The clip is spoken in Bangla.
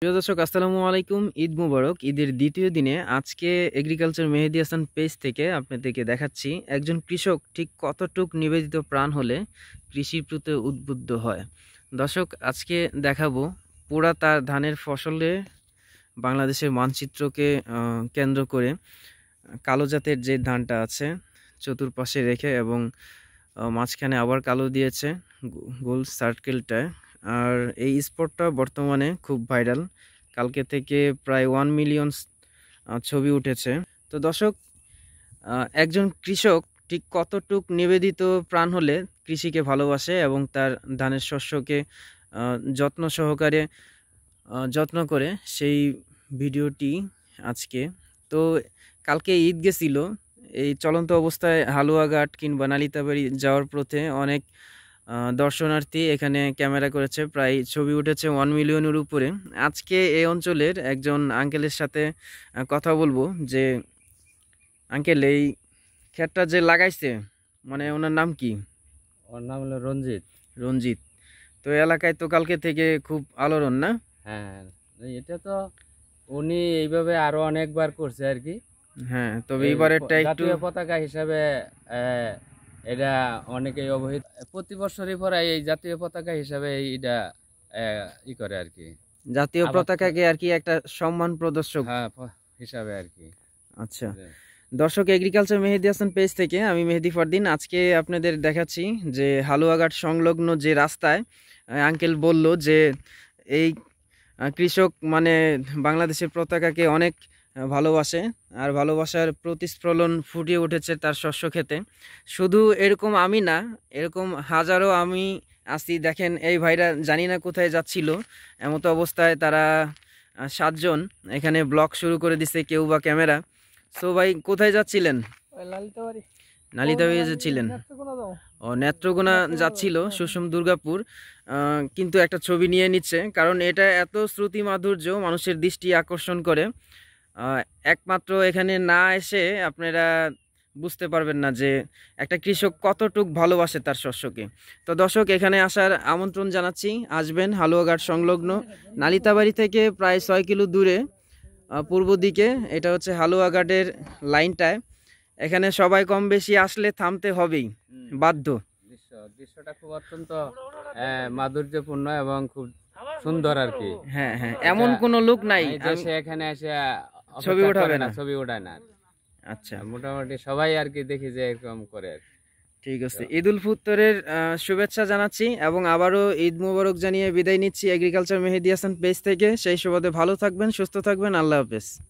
প্রিয় দর্শক, আসসালামু আলাইকুম। ঈদ মুবারক। ঈদের দ্বিতীয় দিনে আজকে এগ্রিকালচার মেহেদি হাসান পেজ থেকে আপনাদেরকে দেখাচ্ছি একজন কৃষক ঠিক কতটুক নিবেদিত প্রাণ হলে কৃষির প্রতি উদ্বুদ্ধ হয়। দর্শক, আজকে দেখাবো পুরা তার ধানের ফসলে বাংলাদেশের মানচিত্রকে কেন্দ্র করে কালো জাতের যে ধানটা আছে চতুর্পাশে রেখে এবং মাঝখানে আবার কালো দিয়েছে গোল সার্কেলটায়। আর এই স্পটটা বর্তমানে খুব ভাইরাল, কালকে থেকে প্রায় 1 মিলিয়ন ছবি উঠেছে। তো দর্শক, একজন কৃষক ঠিক কতটুক নিবেদিত প্রাণ হলে কৃষিকে ভালোবাসে এবং তার ধানের শস্যকে যত্ন সহকারে যত্ন করে, সেই ভিডিওটি আজকে। তো কালকে ঈদ গেছিল, এই চলন্ত অবস্থায় হালুয়াঘাট কিংবা নালিতাবাড়ি যাওয়ার পথে অনেক দর্শনার্থী এখানে ক্যামেরা করেছে, প্রায় ছবি উঠেছে 1 মিলিয়নের উপরে। আজকে এই অঞ্চলের একজন আঙ্কেলের সাথে কথা বলবো যে আঙ্কেল, এই ক্ষেতটা যে লাগাইছে, মানে ওনার নাম কি? ওর নাম হলো রঞ্জিত। রঞ্জিত। তো এলাকায় তো কালকে থেকে খুব আলোড়ন না? হ্যাঁ, এটা তো উনি এইভাবে আরো অনেকবার করছে আর কি। হ্যাঁ, তবে এবারেরটা একটু জাতীয় পতাকা হিসাবে এটা অনেকেই অবহিত। প্রতি বছরই পরে এই জাতীয় পতাকা হিসাবে এটা ই করে আর কি, জাতীয় পতাকাকে আর কি একটা সম্মান প্রদর্শক হিসাবে আর কি। আচ্ছা দর্শক, এগ্রিকালচার মেহেদি হাসান পেজ থেকে আমি মেহেদি ফরদিন। আজকে আপনাদের দেখাচ্ছি যে হালুয়াঘাট সংলগ্ন যে রাস্তায় আঙ্কেল বলল যে এই কৃষক মানে বাংলাদেশের পতাকাকে অনেক ভালোবাসে, আর ভালোবাসার প্রতিস্ফলন ফুটিয়ে উঠেছে তার শস্য খেতে। শুধু এরকম আমি না, এরকম হাজারো আমি আছি। দেখেন, এই ভাইরা জানি না কোথায় যাচ্ছিল, এমতো অবস্থায় তারা 7 জন এখানে ব্লগ শুরু করে দিছে, কেউ বা ক্যামেরা। সো ভাই, কোথায় যাচ্ছিলেন? নালিতাবাড়ি যাচ্ছিলেন? ও, নেত্রকোনা যাচ্ছিল, সুষম দুর্গাপুর। কিন্তু একটা ছবি নিয়ে নিচ্ছে, কারণ এটা এত শ্রুতি মাধুর্য মানুষের দৃষ্টি আকর্ষণ করে। একমাত্র এখানে না এসে আপনারা বুঝতে পারবেন না যে একটা কৃষক কতটুক ভালোবাসে তার শস্যকে। তো দর্শক, এখানে আসার আমন্ত্রণ জানাচ্ছি। আসবেন হালুয়াঘাট সংলগ্ন নালিতাবাড়ি থেকে প্রায় 6 কিলো দূরে পূর্ব দিকে, এটা হচ্ছে হালুয়াঘাটের লাইনটায়। এখানে সবাই কম বেশি আসলে থামতে হবেই, বাধ্য। দৃশ্যটা খুব অত্যন্ত মাধুর্যপূর্ণ এবং খুব সুন্দর আর কি। হ্যাঁ হ্যাঁ, এমন কোনো লোক নাই সে এখানে এসে ছবি উঠাবে না, ছবি ওঠায় না। আচ্ছা, মোটামুটি সবাই আর কি দেখি যে এরকম করে আর কি। ঠিক আছে। ঈদ উল ফিতরের শুভেচ্ছা জানাচ্ছি এবং আবারও ঈদ মুবারক জানিয়ে বিদায় নিচ্ছি এগ্রিকালচার মেহেদি হাসান পেজ থেকে। সেই সুবাদে ভালো থাকবেন, সুস্থ থাকবেন। আল্লাহ হাফেজ।